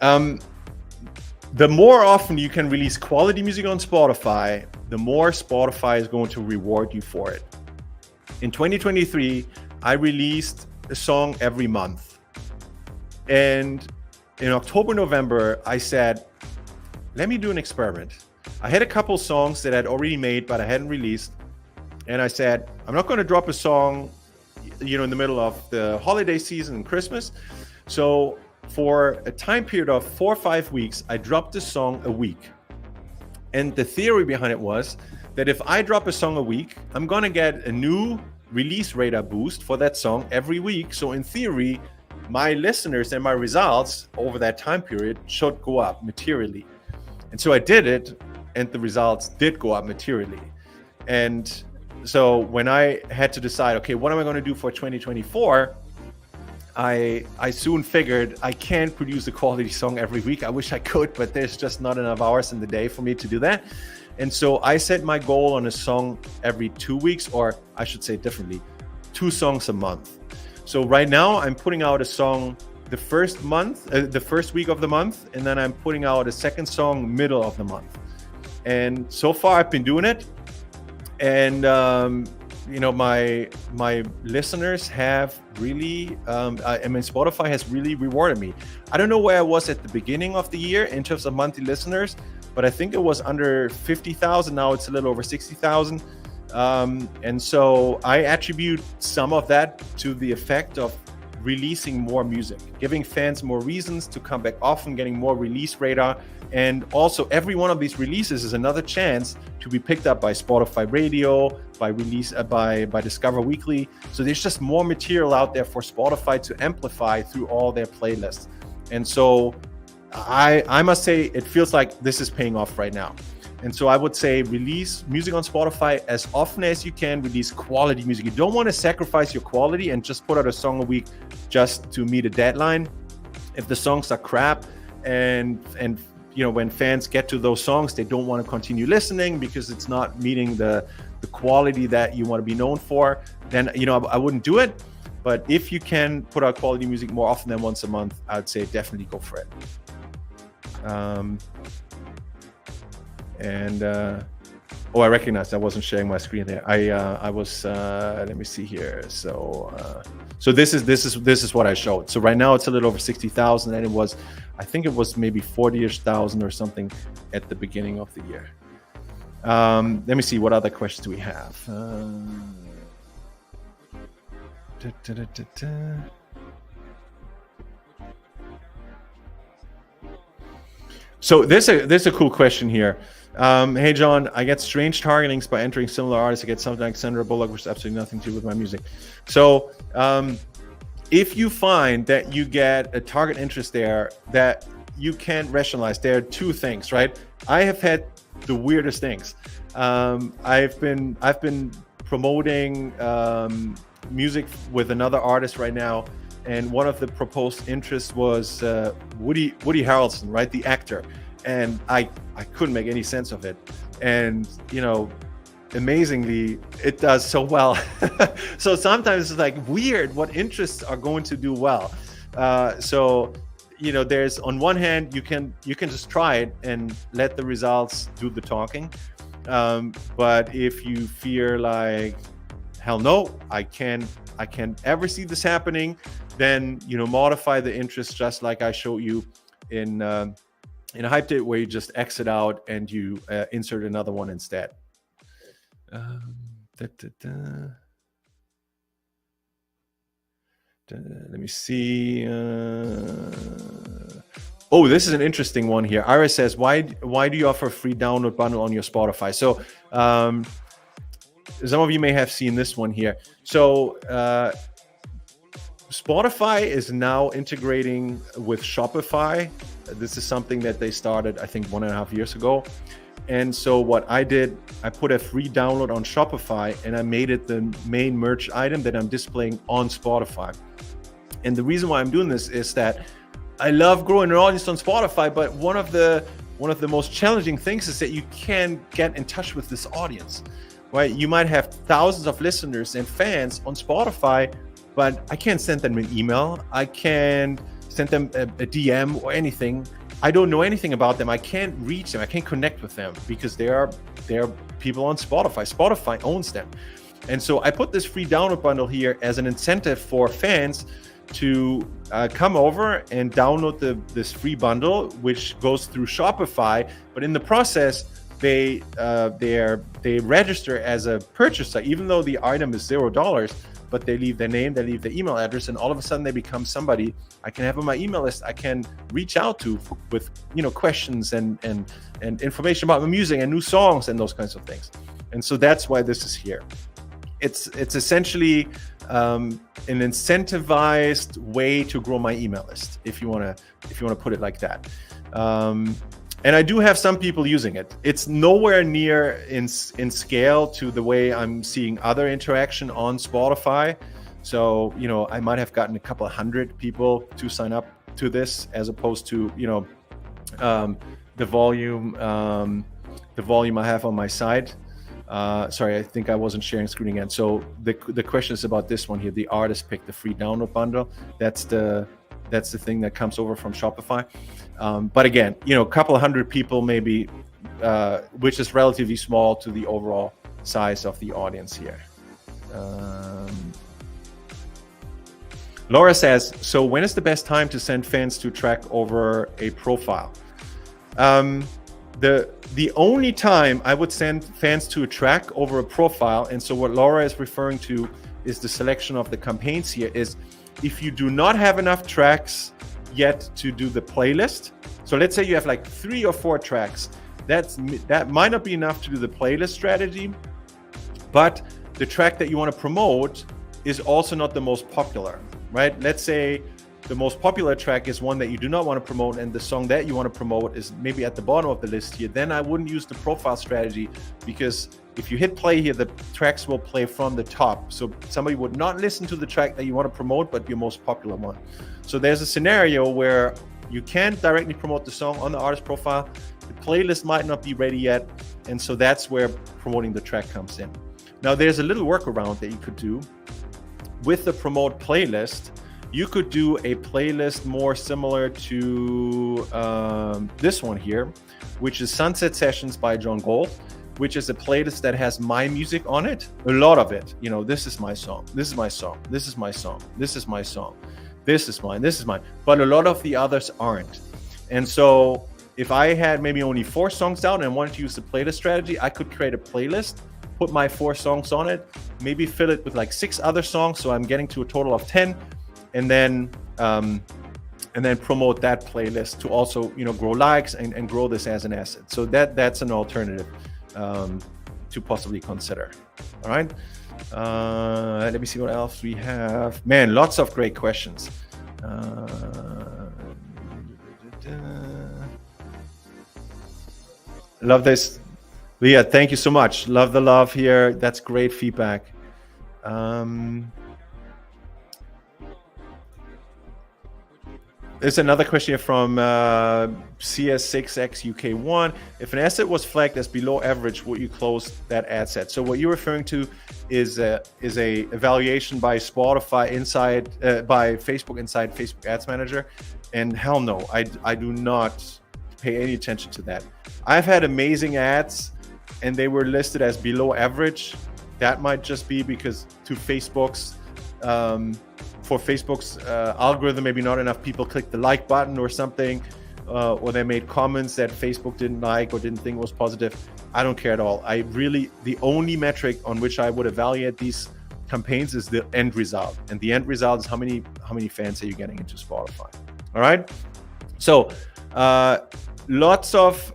The more often you can release quality music on Spotify, the more Spotify is going to reward you for it. In 2023, I released a song every month. And in October, November, I said, let me do an experiment. I had a couple songs that I'd already made, but I hadn't released. And I said, I'm not going to drop a song, in the middle of the holiday season and Christmas. So for a time period of 4 or 5 weeks, I dropped a song a week. And the theory behind it was that if I drop a song a week, I'm going to get a new release radar boost for that song every week. So in theory, my listeners and my results over that time period should go up materially. And so I did it, and the results did go up materially. And so when I had to decide, okay, what am I going to do for 2024? I soon figured I can't produce a quality song every week. I wish I could, but there's just not enough hours in the day for me to do that. And so I set my goal on a song every 2 weeks, or I should say differently, 2 songs a month. So right now I'm putting out a song the first week of the month, and then I'm putting out a second song middle of the month. And so far I've been doing it. And my listeners have really, Spotify has really rewarded me. I don't know where I was at the beginning of the year in terms of monthly listeners, but I think it was under 50,000. Now it's a little over 60,000. And so I attribute some of that to the effect of releasing more music, giving fans more reasons to come back often, getting more release radar. And also every one of these releases is another chance to be picked up by Spotify Radio, by Discover Weekly. So there's just more material out there for Spotify to amplify through all their playlists. And so I must say it feels like this is paying off right now. And so I would say release music on Spotify as often as you can, release quality music. You don't want to sacrifice your quality and just put out a song a week just to meet a deadline. If the songs are crap and when fans get to those songs, they don't want to continue listening because it's not meeting the quality that you want to be known for, then I wouldn't do it. But if you can put out quality music more often than once a month, I'd say definitely go for it. I recognize I wasn't sharing my screen there. I was let me see here. So this is what I showed. So right now it's a little over 60,000, and I think it was maybe 40-ish thousand or something at the beginning of the year. Let me see, what other questions do we have? So there's a cool question here. Hey John, I get strange targetings by entering similar artists. I get something like Sandra Bullock, which has absolutely nothing to do with my music. So if you find that you get a target interest there that you can't rationalize, there are 2 things, right? I have had the weirdest things. I've been promoting music with another artist right now, and one of the proposed interests was Woody Harrelson, right, the actor, and I couldn't make any sense of it, and amazingly it does so well. So sometimes it's like weird what interests are going to do well. There's, on one hand, you can just try it and let the results do the talking, but if you fear like, hell no, I can't ever see this happening, then modify the interest just like I showed you in Hyped It, where you just exit out and you insert another one instead. Let me see. This is an interesting one here. Iris says, why do you offer a free download bundle on your Spotify? So some of you may have seen this one here. So Spotify is now integrating with Shopify. This is something that they started, I think, 1.5 years ago. And so what I did, I put a free download on Shopify, and I made it the main merch item that I'm displaying on Spotify. And the reason why I'm doing this is that I love growing an audience on Spotify, but one of the most challenging things is that you can't get in touch with this audience, right? You might have thousands of listeners and fans on Spotify, but I can't send them an email. I can't send them a DM or anything. I don't know anything about them. I can't reach them. I can't connect with them because they are people on Spotify. Spotify owns them. And so I put this free download bundle here as an incentive for fans to come over and download this free bundle, which goes through Shopify. But in the process, they register as a purchaser, even though the item is $0. But they leave their name, they leave their email address, and all of a sudden they become somebody I can have on my email list. I can reach out to with questions and information about my music and new songs and those kinds of things. And so that's why this is here. It's essentially an incentivized way to grow my email list, if you want to put it like that. And I do have some people using it. It's nowhere near in scale to the way I'm seeing other interaction on Spotify. So, I might have gotten a couple of hundred people to sign up to this, as opposed to, the volume I have on my side. Sorry, I think I wasn't sharing screen again. So the question is about this one here, the artist pick, the free download bundle. That's the thing that comes over from Shopify. But again, a couple of hundred people maybe, which is relatively small to the overall size of the audience here. Laura says, so when is the best time to send fans to track over a profile? The only time I would send fans to a track over a profile, and so what Laura is referring to is the selection of the campaigns here, is if you do not have enough tracks yet to do the playlist. So let's say you have like 3 or 4 tracks. That might not be enough to do the playlist strategy, but the track that you want to promote is also not the most popular, right? Let's say the most popular track is one that you do not want to promote, and the song that you want to promote is maybe at the bottom of the list here. Then I wouldn't use the profile strategy, because if you hit play here, the tracks will play from the top. So somebody would not listen to the track that you want to promote, but your most popular one. So there's a scenario where you can't directly promote the song on the artist profile. The playlist might not be ready yet. And so that's where promoting the track comes in. Now there's a little workaround that you could do with the promote playlist. You could do a playlist more similar to this one here, which is Sunset Sessions by John Gold, which is a playlist that has my music on it. A lot of it, this is my song, this is my song, this is my song, this is my song, this is mine, this is mine. But a lot of the others aren't. And so if I had maybe only 4 songs down and wanted to use the playlist strategy, I could create a playlist, put my 4 songs on it, maybe fill it with like 6 other songs, so I'm getting to a total of 10. And then promote that playlist to also grow likes and grow this as an asset. So that's an alternative to possibly consider. All right, let me see what else we have. Man, lots of great questions. Love this, Leah. Thank you so much. Love the love here. That's great feedback. There's another question here from CS6XUK1. If an asset was flagged as below average, would you close that ad set? So what you're referring to is a evaluation by Spotify by Facebook inside Facebook Ads Manager. And hell no, I do not pay any attention to that. I've had amazing ads and they were listed as below average. That might just be because for Facebook's algorithm, maybe not enough people clicked the like button or something, or they made comments that Facebook didn't like or didn't think was positive. I don't care at all. The only metric on which I would evaluate these campaigns is the end result, and the end result is how many fans are you getting into Spotify. All right. So lots of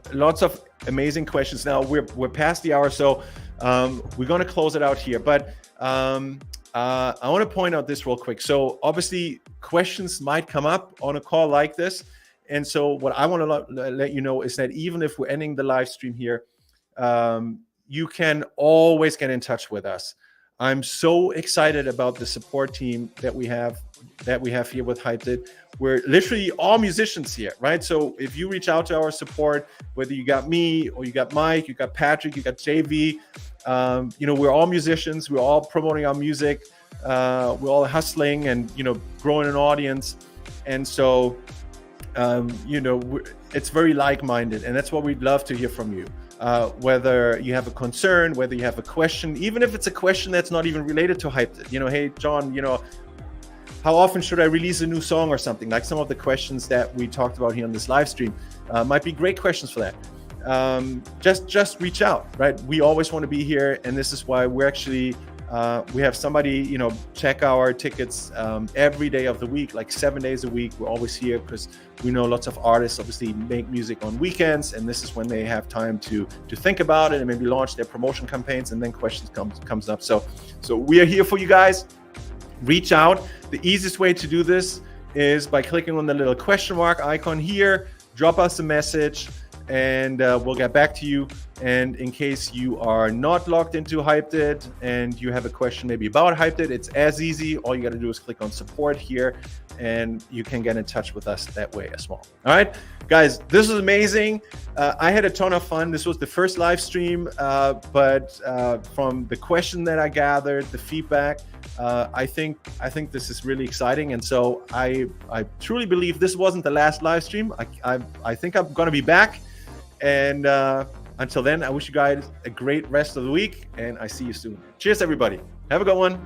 amazing questions. Now we're past the hour, so we're going to close it out here, but. I want to point out this real quick. So obviously questions might come up on a call like this. And so what I want to let you know is that even if we're ending the live stream here, you can always get in touch with us. I'm so excited about the support team that we have here with Hyped It. We're literally all musicians here, right? So if you reach out to our support, whether you got me or you got Mike, you got Patrick, you got JV, we're all musicians. We're all promoting our music. We're all hustling and, growing an audience. And so, it's very like-minded, and that's what we'd love to hear from you. Whether you have a concern, whether you have a question, even if it's a question that's not even related to Hyped It. Hey, John, how often should I release a new song or something? Like some of the questions that we talked about here on this live stream might be great questions for that. Just reach out, right? We always want to be here, and this is why we're actually we have somebody check our tickets every day of the week, like 7 days a week. We're always here because we know lots of artists obviously make music on weekends, and this is when they have time to think about it and maybe launch their promotion campaigns, and then questions comes up. So we are here for you guys. Reach out. The easiest way to do this is by clicking on the little question mark icon here. Drop us a message, and we'll get back to you. And in case you are not logged into Hyped It and you have a question maybe about Hyped It, it's as easy. All you got to do is click on support here, and you can get in touch with us that way as well. All right, guys, this was amazing. I had a ton of fun. This was the first live stream, but from the question that I gathered, the feedback, I think this is really exciting. And so I truly believe this wasn't the last live stream. I think I'm going to be back. And until then, I wish you guys a great rest of the week, and I see you soon. Cheers, everybody. Have a good one.